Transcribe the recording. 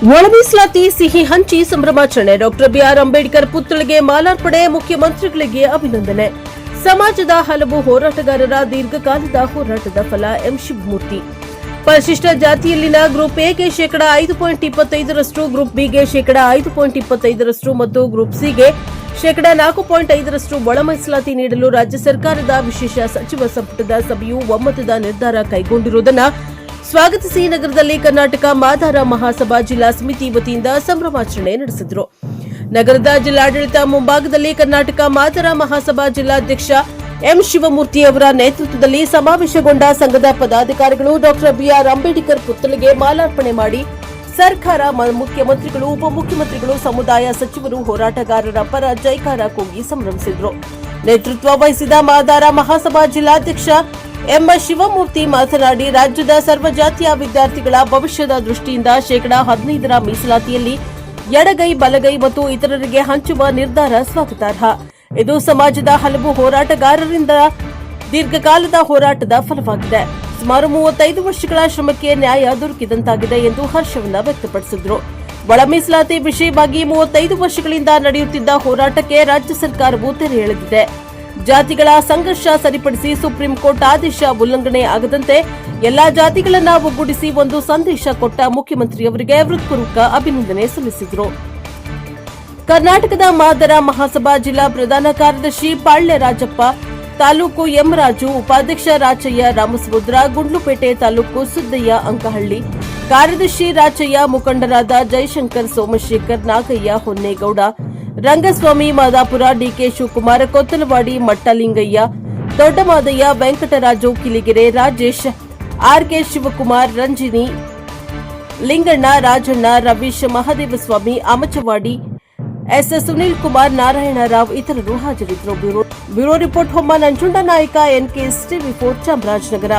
ಒಳ ಮೀಸಲಾತಿ ಸಿಹಿ ಹಂಚಿ ಸಂಭ್ರಮಾಚರಣೆ. ಡಾಕ್ಟರ್ ಬಿಆರ್ ಅಂಬೇಡ್ಕರ್ ಪುತ್ಥಳಿಗೆ ಮಾಲಾರ್ಪಣೆ. ಮುಖ್ಯಮಂತ್ರಿಗಳಿಗೆ ಅಭಿನಂದನೆ. ಸಮಾಜದ ಹಲವು ಹೋರಾಟಗಾರರ ದೀರ್ಘಕಾಲದ ಹೋರಾಟದ ಫಲ. ಎಂ ಶಿವಮೂರ್ತಿ. ಪರಿಶಿಷ್ಟ ಜಾತಿಯಲ್ಲಿನ ಗ್ರೂಪ್ ಎಗೆ ಶೇಕಡಾ 5.25ರಷ್ಟು, ಗ್ರೂಪ್ ಬಿಗೆ ಶೇಕಡಾ 5.25ರಷ್ಟು ಮತ್ತು ಗ್ರೂಪ್ ಸಿಗೆ ಶೇಕಡಾ 4.5ರಷ್ಟು ಒಳ ಮೀಸಲಾತಿ ನೀಡಲು ರಾಜ್ಯ ಸರ್ಕಾರದ ವಿಶೇಷ ಸಚಿವ ಸಂಪುಟದ ಸಭೆಯು ಒಮ್ಮತದ ನಿರ್ಧಾರ ಕೈಗೊಂಡಿರುವುದನ್ನು ಸ್ವಾಗತಿಸಿ ನಗರದಲ್ಲಿ ಕರ್ನಾಟಕ ಮಾದಾರ ಮಹಾಸಭಾ ಜಿಲ್ಲಾ ಸಮಿತಿ ವತಿಯಿಂದ ಸಂಭ್ರಮಾಚರಣೆ ನಡೆಸಿದರು. ನಗರದ ಜಿಲ್ಲಾಡಳಿತ ಮುಂಭಾಗದಲ್ಲಿ ಕರ್ನಾಟಕ ಮಾದಾರ ಮಹಾಸಭಾ ಜಿಲ್ಲಾಧ್ಯಕ್ಷ ಎಂ ಶಿವಮೂರ್ತಿ ಅವರ ನೇತೃತ್ವದಲ್ಲಿ ಸಮಾವೇಶಗೊಂಡ ಸಂಘದ ಪದಾಧಿಕಾರಿಗಳು ಡಾಕ್ಟರ್ ಬಿಆರ್ ಅಂಬೇಡ್ಕರ್ ಪುತ್ಥಳಿಗೆ ಮಾಲಾರ್ಪಣೆ ಮಾಡಿ ಸರ್ಕಾರ, ಮುಖ್ಯಮಂತ್ರಿಗಳು, ಉಪಮುಖ್ಯಮಂತ್ರಿಗಳು, ಸಮುದಾಯ ಸಚಿವರು, ಹೋರಾಟಗಾರರ ಪರ ಜೈಕಾರ ಕೂಗಿ ಸಂಭ್ರಮಿಸಿದರು. ನೇತೃತ್ವ ವಹಿಸಿದ ಮಾದಾರ ಮಹಾಸಭಾ ಜಿಲ್ಲಾಧ್ಯಕ್ಷ ಎಂ ಶಿವಮೂರ್ತಿ ಮಾತನಾಡಿ, ರಾಜ್ಯದ ಸರ್ವಜಾತಿಯ ವಿದ್ಯಾರ್ಥಿಗಳ ಭವಿಷ್ಯದ ದೃಷ್ಟಿಯಿಂದ ಶೇಕಡಾ 15ರ ಮೀಸಲಾತಿಯಲ್ಲಿ ಎಡಗೈ, ಬಲಗೈ ಮತ್ತು ಇತರರಿಗೆ ಹಂಚುವ ನಿರ್ಧಾರ ಸ್ವಾಗತಾರ್ಹ. ಇದು ಸಮಾಜದ ಹಲವು ಹೋರಾಟಗಾರರಿಂದ ದೀರ್ಘಕಾಲದ ಹೋರಾಟದ ಫಲವಾಗಿದೆ. ಸುಮಾರು 35 ವರ್ಷಗಳ ಶ್ರಮಕ್ಕೆ ನ್ಯಾಯ ದೊರಕಿದಂತಾಗಿದೆ ಎಂದು ಹರ್ಷವನ್ನು ವ್ಯಕ್ತಪಡಿಸಿದರು. ಒಳ ಮೀಸಲಾತಿ ವಿಷಯವಾಗಿ 35 ವರ್ಷಗಳಿಂದ ನಡೆಯುತ್ತಿದ್ದ ಹೋರಾಟಕ್ಕೆ ರಾಜ್ಯ ಸರ್ಕಾರವು ತೆರೆ ಎಳೆದಿದೆ. ಜಾತಿಗಳ ಸಂಘರ್ಷ ಸರಿಪಡಿಸಿ ಸುಪ್ರೀಂ ಕೋರ್ಟ್ ಆದೇಶ ಉಲ್ಲಂಘನೆ ಆಗದಂತೆ ಎಲ್ಲಾ ಜಾತಿಗಳನ್ನ ಒಗ್ಗೂಡಿಸಿ ಒಂದು ಸಂದೇಶ ಕೊಟ್ಟ ಮುಖ್ಯಮಂತ್ರಿಯವರಿಗೆ ಹೃತ್ಪೂರ್ವಕ ಅಭಿನಂದನೆ ಸಲ್ಲಿಸಿದರು. ಕರ್ನಾಟಕದ ಮಾದಾರ ಮಹಾಸಭಾ ಜಿಲ್ಲಾ ಪ್ರಧಾನ ಕಾರ್ಯದರ್ಶಿ ಪಾಳ್ಯ ರಾಜಪ್ಪ, ತಾಲೂಕು ಎಂ ರಾಜು, ಉಪಾಧ್ಯಕ್ಷ ರಾಚಯ್ಯ ರಾಮಸಮುದ್ರ, ಗುಂಡ್ಲುಪೇಟೆ ತಾಲೂಕು ಸುದ್ದಯ್ಯ ಅಂಕಹಳ್ಳಿ, ಕಾರ್ಯದರ್ಶಿ ರಾಚಯ್ಯ, ಮುಖಂಡರಾದ Jayashankar, Somashekar, Nagaiah, Honnegowda, Rangaswamy, Madapura, D K Shivakumar, Kottalavadi, Mattalingaiah, Doddamadaiah, Venkataraju, Kiligere, Rajesh, R K Shivakumar, Ranjini, Linganna, Rajanna, Ravish, Mahadevaswamy, Amachavadi, S Sunil Kumar, Narayanrao ಇತರರು ಹಾಜರಿದ್ದರು. ಬ್ಯೂರೋ ರಿಪೋರ್ಟ್ ಹೊಮ್ಮ ನಂಜುಂಡ ನಾಯಕ, ಎನ್ಕೆಎಸ್ ಟಿವಿ4 ಚಾಮರಾಜನಗರ.